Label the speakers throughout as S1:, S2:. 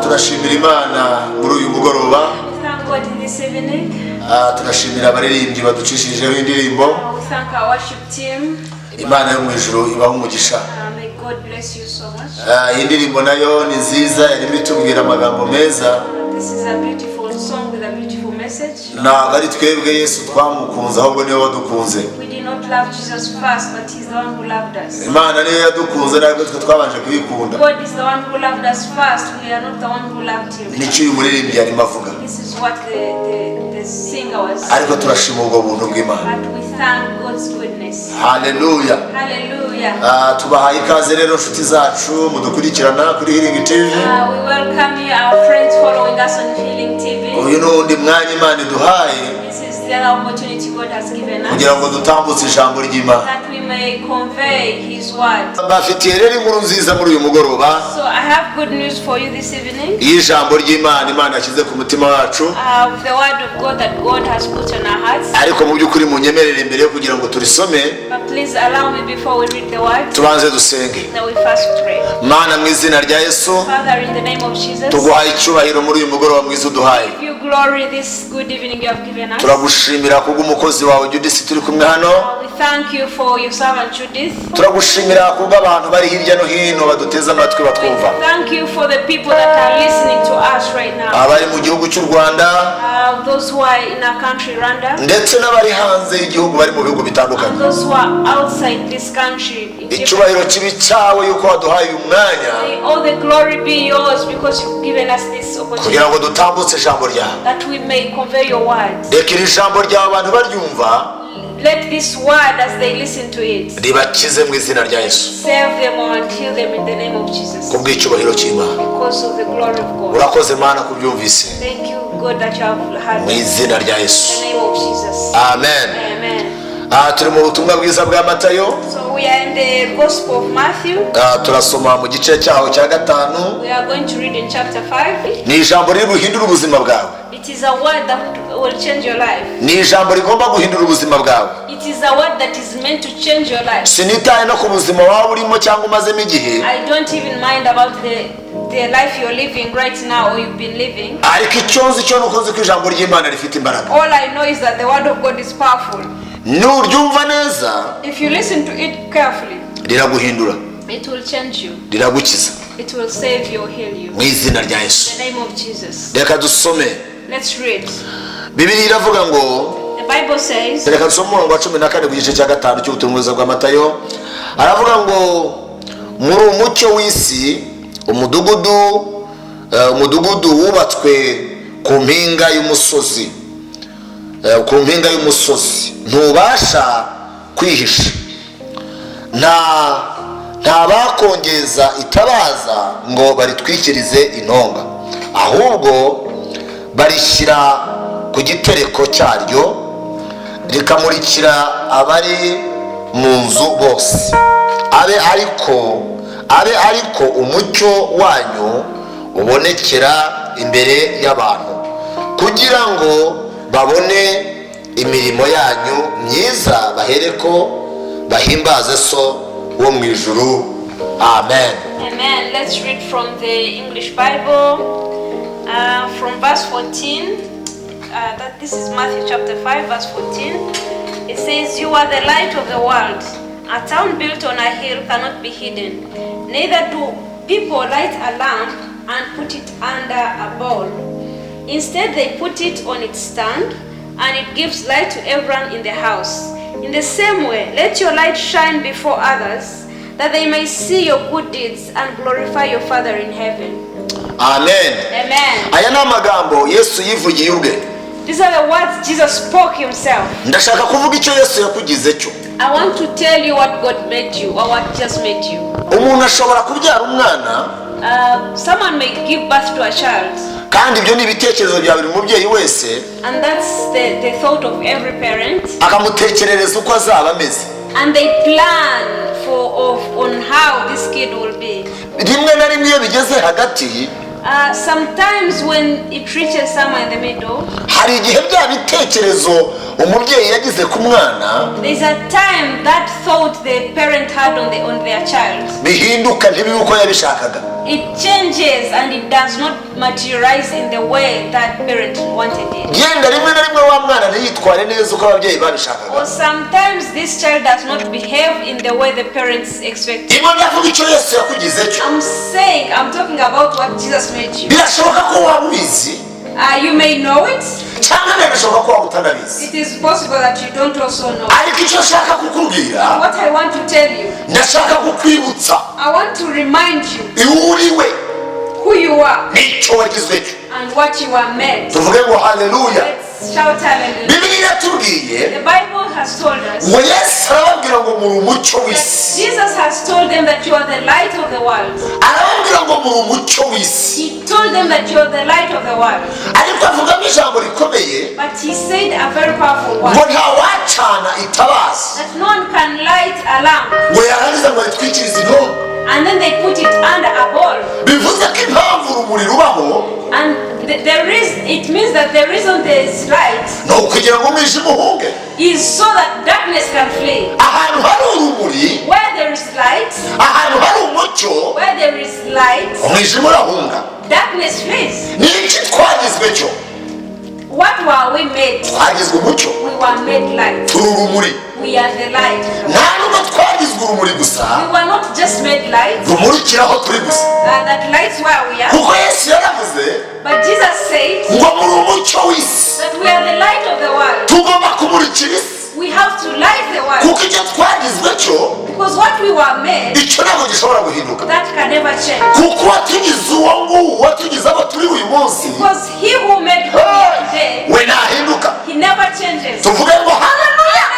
S1: turashimira Imana muri uyu mugoroba. Turashimira abaririmbyi baducishijeho indirimbo. Imana yo mu ijuru ibaho umugisha. Iyi ndirimbo nayo ni nziza, yarimo itubwira amagambo meza. Ntabwo ari twebwe Yesu twamukunze, ahubwo niwe wadukunze. Imana niyo yadukunze, ntabwo twe twabanje kubikunda. Nicyo uyu muririmbyi yarimo avuga. Ariko turashima ubwo buntu bw'Imana. Haleluya. Tubahaye ikaze rero nshuti zacu mudukurikirana kuri Healing TV. Uyu n'undi mwanya Imana iduhaye kugira ngo dutambutse ijambo ry'Imana. Bafitiye rero inkuru nziza muri uyu mugoroba. Iyi jambo ry'Imana Imana yashyize ku mutima wacu. Ariko mu by'ukuri munyemerere imbere yo kugira ngo turisome, tubanze dusenge. Mana mu izina rya Yesu, tuguhaye icyubahiro muri uyu mugoroba mwiza uduhaye. Turagushimira kubw'umukozi wawe Judith turi kumwe hano. Turagushimira kubw'abantu bari hirya no hino baduteze amatwi batwumva. Abari mu gihugu cy'u Rwanda,
S2: those who are in our country Rwanda,
S1: ndetse n'abari hanze y'igihugu bari mu bihugu bitandukanye.
S2: and those who are outside this country.
S1: Icyubahiro kibi cyawe yuko waduhaye umwanya.
S2: May all the glory be yours because you've given us this opportunity.
S1: Kugira ngo dutambutse ijambo ryawe.
S2: That we may convey your words.
S1: Reka iri jambo ryawe abantu baryumva.
S2: Let this word as they listen to it
S1: ribakize mu izina rya Yesu.
S2: save them and heal them in the name of Jesus.
S1: Kubw'icyubahiro cy'Imana.
S2: Because of the glory of God.
S1: Urakoze Mana kubyumvise.
S2: Thank you God that you have heard.
S1: Mu izina rya Yesu.
S2: In the name of Jesus.
S1: Amen.
S2: Amen.
S1: Turi mu butumwa bwiza bwa Matayo.
S2: So we are in the Gospel of Matthew.
S1: Turasoma mu gice cyaho cya 5.
S2: We are going to read in chapter 5.
S1: Ni ijambo riri buhindura ubuzima bwawe.
S2: It is a word that will change your life.
S1: Ni ijambo rigomba guhindura ubuzima bwawe.
S2: It is a word that is meant to change your life.
S1: Sinitaye no ku buzima waba urimo cyangwa umazemo igihe.
S2: I don't even mind about the life you're living right now or you've been living.
S1: Ariko icyo nzi cyo nuko nzi ko ijambo ry'Imana rifite imbaraga.
S2: All I know is that the word of God is powerful.
S1: Nuryumva neza,
S2: if you listen to it carefully,
S1: riraguhindura.
S2: It will change you.
S1: Riragukiza.
S2: It will save you or heal you.
S1: Mu izina rya Yesu.
S2: In the name of Jesus.
S1: Reka dusome.
S2: Let's read.
S1: Bibiliya iravuga ngo,
S2: the Bible says,
S1: reka dusome umurongo wa 14 ku gice cya 5 cy'ubutumwa bwa Matayo. Aravuga ngo, muri umucyo w'isi, umudugudu wubatswe ku mpinga y'umusozi. Ku mpinga y'umusozi ntubasha kwihisha. Nta bakongeza itabaza ngo baritwikirize intonga, ahubwo barishyira ku gitereko cyaryo rikamurikira abari mu nzu bose. abe ariko umucyo wanyu ubonekera imbere y'abantu, kugira ngo babone imirimo yanyu myiza bahereko bahimbaze so wo mu ijuru. Amen.
S2: Amen. Let's read from the English Bible, from verse 14. This is Matthew chapter 5 verse 14. It says, "You are the light of the world. A town built on a hill cannot be hidden. Neither do people light a lamp and put it under a bowl. Instead they put it on its stand, and it gives light to everyone in the house. In the same way, let your light shine before others, that they may see your good deeds and glorify your Father in heaven."
S1: Amen.
S2: Amen.
S1: Aya ni amagambo Yesu yivugiye ubwe.
S2: These are the words Jesus spoke himself.
S1: Ndashaka kuvuga icyo Yesu yakugize cyo.
S2: I want to tell you what God made you, or what Jesus made you.
S1: Umuntu ashobora kubyara umwana.
S2: Someone may give birth to a child.
S1: Kandi ibyo ni ibitekerezo bya buri mubyeyi wese.
S2: And that's the thought of every parent.
S1: Akamutekerereza uko azaba ameze.
S2: And they plan on how this kid will be.
S1: Rimwe na rimwe iyo bigeze hagati,
S2: sometimes when it reaches somewhere in the middle,
S1: hari igihe bya bitekerezo umubyeyi yagize ku mwana,
S2: there's a time that thought the parent had on their child,
S1: bihinduka ntibibe uko yabishakaga.
S2: It changes and it does not materialize in the way that parent wanted it.
S1: Yenda rimwe na rimwe wa mwana ntiyitware neza uko ababyeyi babishakaga.
S2: Or sometimes this child does not behave in the way the parents expect.
S1: Ibo ndavuga icyo Yesu yakugize cyo.
S2: I'm talking about what Jesus made you.
S1: Birashoboka ko wabizi.
S2: You may know it.
S1: It
S2: is possible that you don't also know.
S1: What
S2: I want to tell you, I want to remind you who you are and what you are meant. Let's shout hallelujah. The Bible has told us that Jesus has told them that you are the light of the world. He told them that you are the light of the world. But he said a very powerful word, that no one can light a lamp and then they put it under a bowl. And it means that the reason there is light is so that darkness can flee. Where there is light, where there is light, darkness flees. What were we made? We were made light. We are the light. We were not just made light. That lights where we are. But Jesus said
S1: kuko icyo twagizwe cyo
S2: Because what we were made,
S1: icyo ntabwo gishobora guhinduka,
S2: that can never change.
S1: kuko watugize uwo nguwo watugize abo turi uyu munsi,
S2: Because he who made you today,
S1: we ntahinduka.
S2: he never changes.
S1: tuvuge ngo haleluya, we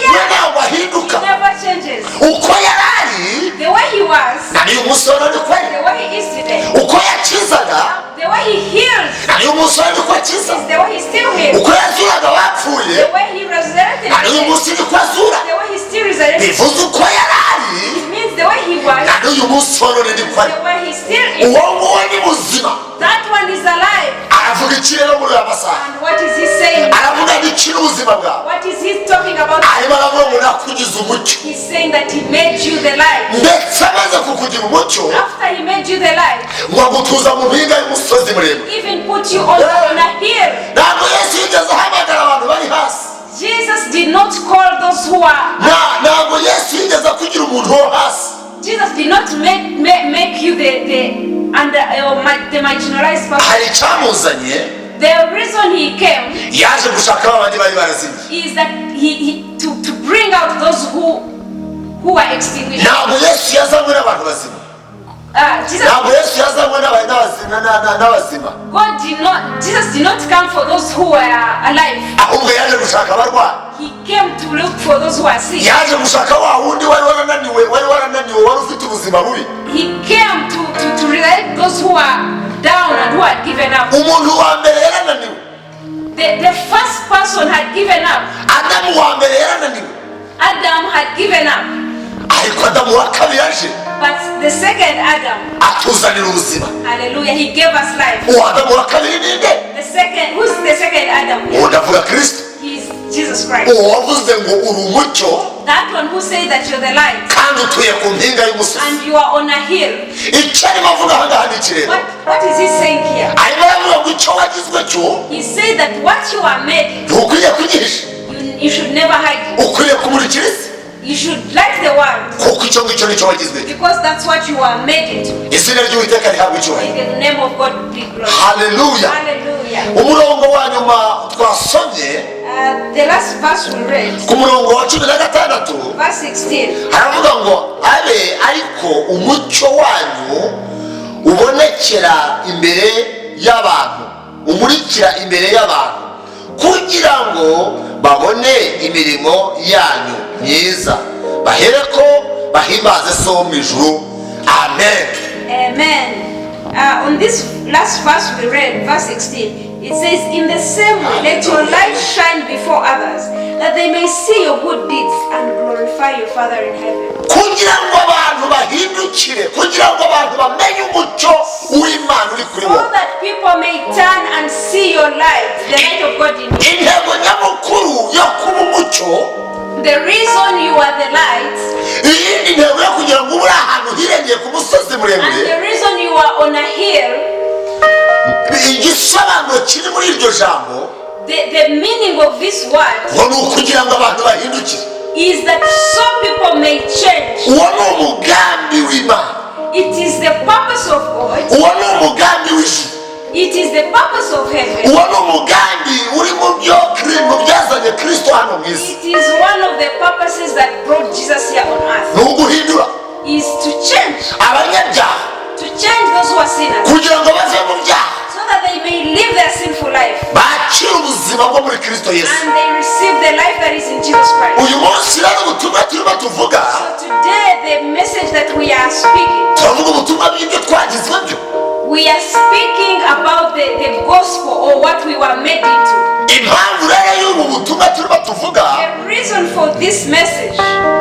S2: Hallelujah.
S1: ntabwo ahinduka.
S2: He never changes.
S1: uko yari ari
S2: The way he was,
S1: na niyo umusore ari kwe,
S2: the way he is today,
S1: uko yakizaga
S2: the way he heals,
S1: na niyo umusore ari kwakiza,
S2: is the way he still heals.
S1: uko yazuraga abapfuye
S2: The way he resurrected
S1: na niyo
S2: today,
S1: umunsi ari kwazura.
S2: the way he still resurrected,
S1: bivuze uko yari ari
S2: it means the way he was,
S1: na niyo umusore ari kwe.
S2: the way he still is.
S1: uwo nguwo ni muzima.
S2: That one is alive.
S1: aravuga iki rero muri aya masaha?
S2: And what is he saying?
S1: aravuga iki n'ubuzima bwawe?
S2: What is he talking about?
S1: arimo aravuga ngo nakugize umucyo,
S2: He's saying that he made you the light.
S1: ndetse amaze kukugira umucyo
S2: After he made you the light,
S1: ngo agutuza mu mpinga y'umusozi muremure.
S2: even put you on a hill.
S1: ntabwo yesu yigeze ahamagara abantu bari hasi.
S2: Jesus did not call those who are.
S1: ntabwo yesu yigeze kugira umuntu wo hasi.
S2: Jesus did not make you the marginalized person.
S1: hari icyamuzanye,
S2: The reason he came
S1: yaje gushaka abandi bari barazimye.
S2: is that to bring out those who are extinguished.
S1: ntabwo yesu yazanywe n'abantu bazima, ntabwo yesu yazanywe n'abazima,
S2: Jesus did not come for those who are alive.
S1: ahubwo yaje gushaka abarwayi.
S2: He came to look for those who are sick.
S1: yaje gushaka wa wundi wari warananiwe wari ufite ubuzima bubi.
S2: He came to resurrect those who are down and who had given up.
S1: umuntu wa mbere yarananiwe,
S2: The first person had given up.
S1: adamu wa mbere yarananiwe,
S2: Adam had given up.
S1: ariko adamu wa kabiri yaje
S2: But the second Adam,
S1: atuzanira ubuzima.
S2: hallelujah, he gave us life.
S1: uwo adamu wa kabiri ni nde?
S2: Who's the second Adam?
S1: uwo ndavuga kristo,
S2: He's Jesus Christ.
S1: uwo wavuze ngo uri umucyo
S2: That one who said that you're the light
S1: kandi utuye ku mpinga y'umusozi.
S2: and you are on a hill.
S1: icyo arimo avuga aha ngaha ni iki rero?
S2: What is he saying here?
S1: arimo aravuga ngo icyo wagizwe cyo
S2: He said that what you are made,
S1: ntukwiriye kugihisha,
S2: you should never hide it.
S1: ukwiriye kumurikira isi,
S2: You should light the world
S1: kuko icyo ngicyo nicyo wagizwe.
S2: because that's what you are made into.
S1: izina ry'uwiteka rihabwa icyubahiro.
S2: May the name of God be glorified.
S1: haleluya.
S2: Hallelujah.
S1: umurongo wa nyuma twasomye
S2: The last verse we read,
S1: ku murongo wa 16
S2: verse 16.
S1: haravuga ngo abe ariko umucyo wanyu ubonekera imbere y'abantu, umurikira imbere y'abantu, kugira ngo babone imirimo yanyu myiza, bahereko bahimbaze so wo mu ijuru. amen.
S2: Amen. On this last verse we read, verse 16, it says, "In the same way, let your light shine before others, that they may see your good deeds and glorify your Father in heaven."
S1: kugira ngo abantu bahindukire, kugira ngo abantu bamenye umucyo w'Imana uri kuri
S2: So
S1: bo.
S2: that people may turn and see your light, the light of God in you.
S1: intego nyamukuru yo kuba umucyo,
S2: The reason you are the light,
S1: iyindi ntego yo kugira ngo ube ahantu hirengeye ku musozi
S2: and
S1: muremure,
S2: the reason you are on a hill,
S1: igisobanuro kiri muri iryo jambo
S2: the meaning of this word
S1: ngo ni ukugira ngo abantu bahindukire.
S2: is that some people may change.
S1: uwo ni umugambi w'Imana,
S2: It is the purpose of God.
S1: uwo ni umugambi w'ijuru,
S2: It is the purpose of heaven.
S1: uwo ni umugambi uri mu byo byazanye kristo hano mu isi.
S2: It is one of the purposes that brought Jesus here on earth.
S1: ni uguhindura
S2: Is to change.
S1: abanyabyaha
S2: To change those who are sinners.
S1: kugira ngo bave mu byaha,
S2: So that they may live their sinful life.
S1: bakire ubuzima bwo muri kristo yesu.
S2: And they receive the life that is in Jesus Christ.
S1: uyu munsi rero ubutumwa turimo tuvuga,
S2: So today the message that we are speaking,
S1: turavuga ubutumwa bw'ibyo twagizwe byo.
S2: we are speaking about the gospel or what we were made into.
S1: impamvu rero y'ubu butumwa turimo tuvuga
S2: The reason for this message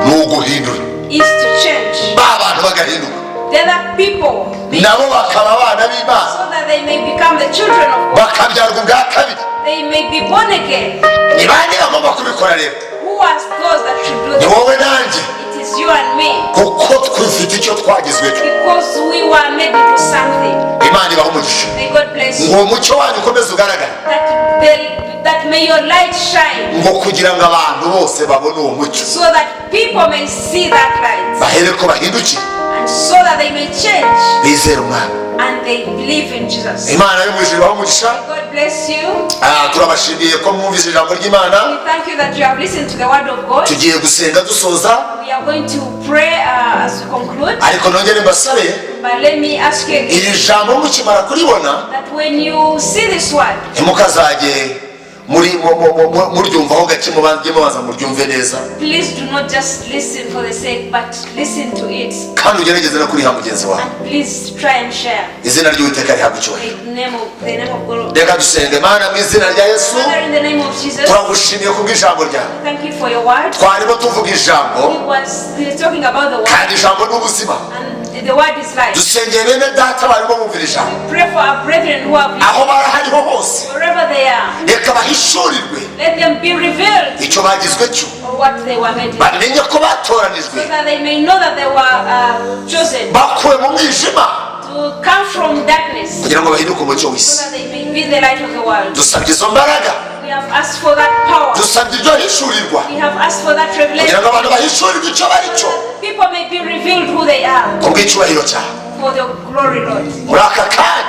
S1: ni uguhindura,
S2: is to change.
S1: ba bantu bagahinduka,
S2: The other people
S1: nabo bakaba abana b'Imana,
S2: so that they may become the children of God.
S1: bakabyarwa ubwa kabiri.
S2: They may be born again.
S1: ni bande bagomba kubikora rero?
S2: Who are those that should do
S1: ni
S2: this?
S1: wowe nanjye,
S2: It is you and me.
S1: kuko twifite icyo twagizwe cyo.
S2: Because we were made into something.
S1: imana ibaha umugisha,
S2: May God bless you.
S1: ngo umucyo wanyu ukomeze ugaragara,
S2: That may your light shine
S1: ngo kugira ngo abantu bose babone uwo mucyo,
S2: so that people may see that light
S1: bahere ko bahindukire,
S2: and so that they may change
S1: bizere umwana.
S2: and they believe in Jesus.
S1: Imana yo mwijuru bamugisha.
S2: God bless you.
S1: Turabashimiye ko mwumvise ijambo ry'Imana.
S2: We thank you that you have listened to the word of God.
S1: Tugiye gusenga dusoza.
S2: We are going to pray as we conclude.
S1: Ariko nongere mbasabe.
S2: But let me ask you again.
S1: Iri jambo mukimara kuribona.
S2: That when you see this word.
S1: Ntimukazajye muryumvaho gake mubanza muryumve neza.
S2: Please do not just listen for the sake, but listen to it.
S1: Kandi ugerageze no kuriha mugenzi wawe.
S2: Please try and share.
S1: Izina ry'Uwiteka rihabwe icyubahiro.
S2: The name of God.
S1: Reka dusenge. Mana mu izina rya Yesu.
S2: Father, in the name of Jesus.
S1: Turagushimiye kubw'ijambo ryawe.
S2: Thank you for your word.
S1: Twarimo tuvuga ijambo.
S2: We were talking about the word.
S1: Kandi ijambo n'ubuzima.
S2: The word is life.
S1: Dusengeye bene data barimo bumvira ijambo.
S2: Pray for our brethren who have
S1: aho barahariho hose.
S2: Wherever they are.
S1: Reka bahishurirwe.
S2: Let them be revealed.
S1: Icyo bagizwe cyo.
S2: Or what they were made.
S1: Bamenye ko batoranijwe.
S2: So that they may know that they were chosen.
S1: Bakuwe mu mwijima.
S2: To come from darkness.
S1: Kugira ngo bahinduke umucyo w'isi.
S2: So that they may be the light of the world.
S1: Dusabye izo mbaraga.
S2: We have asked for that power.
S1: Dusabye ibyo hishurirwa.
S2: We have asked for that revelation.
S1: Kugira ngo abantu bahishurirwe icyo bari cyo.
S2: People may be revealed who they are.
S1: Kubw'icyubahiro cyawe.
S2: For the glory, Lord.
S1: Muri aka kanya.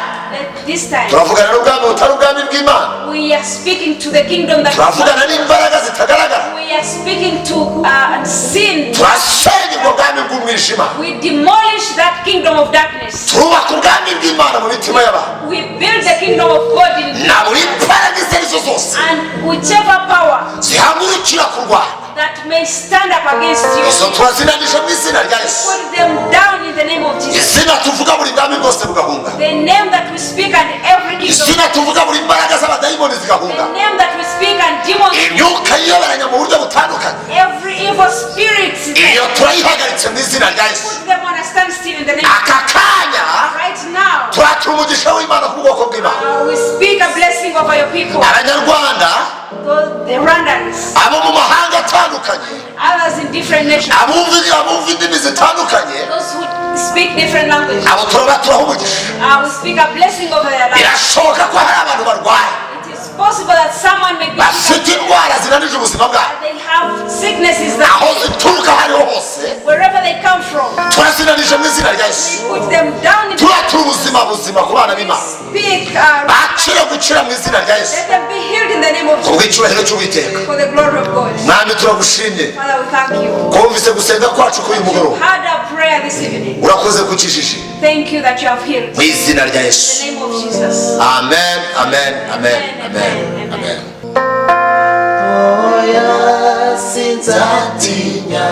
S2: This time.
S1: Turavugana n'ubwami butari ubwami bw'Imana.
S2: We are speaking to the kingdom that.
S1: Turavugana n'imbaraga zitagaragara.
S2: We are speaking to sin.
S1: Turasenya ubwo bwami bw'umwijima.
S2: We demolish that kingdom of darkness.
S1: Turubaka ubwami bw'Imana mu mitima y'abantu.
S2: We build the kingdom of God in.
S1: Na buri mbaraga izo arizo zose.
S2: And whichever power.
S1: Zihagurukira kurwana.
S2: That may stand up against you.
S1: Izo turazinanisha mu izina rya Yesu.
S2: Put them down in the name of Jesus.
S1: Izina tuvuga buri bwami bwose bugahunga.
S2: The name that we speak and every kingdom.
S1: Izina tuvuga buri mbaraga z'abadayimoni zigahunga.
S2: The name that we speak and demons.
S1: Imyuka yiyoberanya mu buryo butandukanye.
S2: Every evil spirit.
S1: Iyo turayihagaritse mu izina rya Yesu.
S2: Put them on a standstill in the name of Jesus.
S1: Aka kanya.
S2: Right now.
S1: Turatura umugisha w'Imana ku bwoko bw'Imana.
S2: We speak a blessing over your people.
S1: Abanyarwanda.
S2: The Rwandans.
S1: Abo mu mahanga atandukanye.
S2: Others in different nations.
S1: Abumva indimi zitandukanye.
S2: Those who speak different languages.
S1: Abo turabaturaho umugisha.
S2: We speak a blessing over their lives.
S1: Birashoboka ko hari abantu barwaye.
S2: It is possible that someone may be
S1: bafite indwara zinanije ubuzima bwabo.
S2: They have sicknesses that
S1: aho zituruka hariho hose.
S2: Wherever they come from.
S1: Turazinanije mu izina rya Yesu.
S2: We put them down in.
S1: Turatura ubuzima buzima ku bana b'Imana.
S2: Speak.
S1: Bakire gukira mu izina rya Yesu.
S2: Let them be healed in the name of Jesus.
S1: Kubw'icyubahiro cy'Uwiteka.
S2: For the glory of God.
S1: Mwami turagushimye.
S2: Father, we thank you.
S1: Kumvise gusenga kwacu kuri mugoroba.
S2: Heard our prayer this evening.
S1: Urakoze kukijije.
S2: Thank you that you have healed.
S1: Mu izina rya Yesu.
S2: In the name of Jesus.
S1: Amen, amen, amen, amen, amen.
S3: Oya sinzatinya,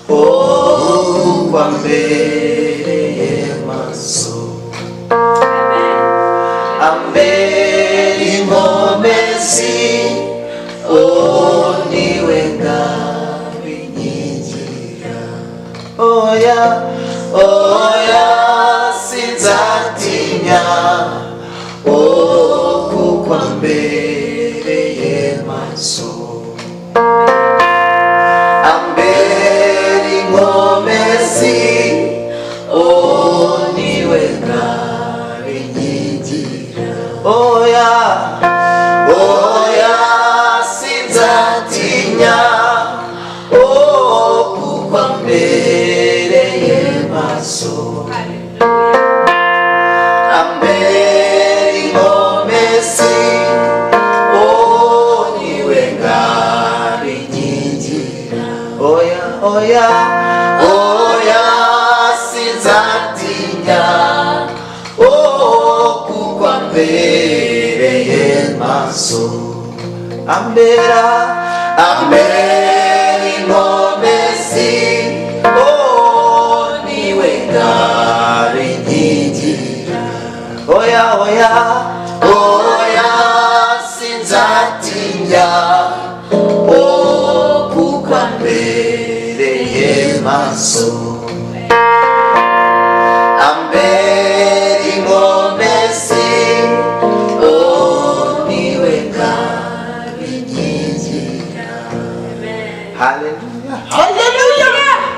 S3: oh wambereye maso. Ambere inkomezi, oh niwe ngabinyigira. Oya, oya sinzatinya, oh kuko ambereye maso. Ambere inkomezi, oh niwe ngabinyigira. Oya, oya sinzatinya, oh kuko ambereye maso. Ambere inkomezi, oh niwe ngabinyigira. Oya, oya, oya sinzatinya, oh kuko ambereye maso. Ambera inkomezi, oh niwe ngabinyigira. Oya, oya, oya sinzatinya, oh kuko ambereye maso.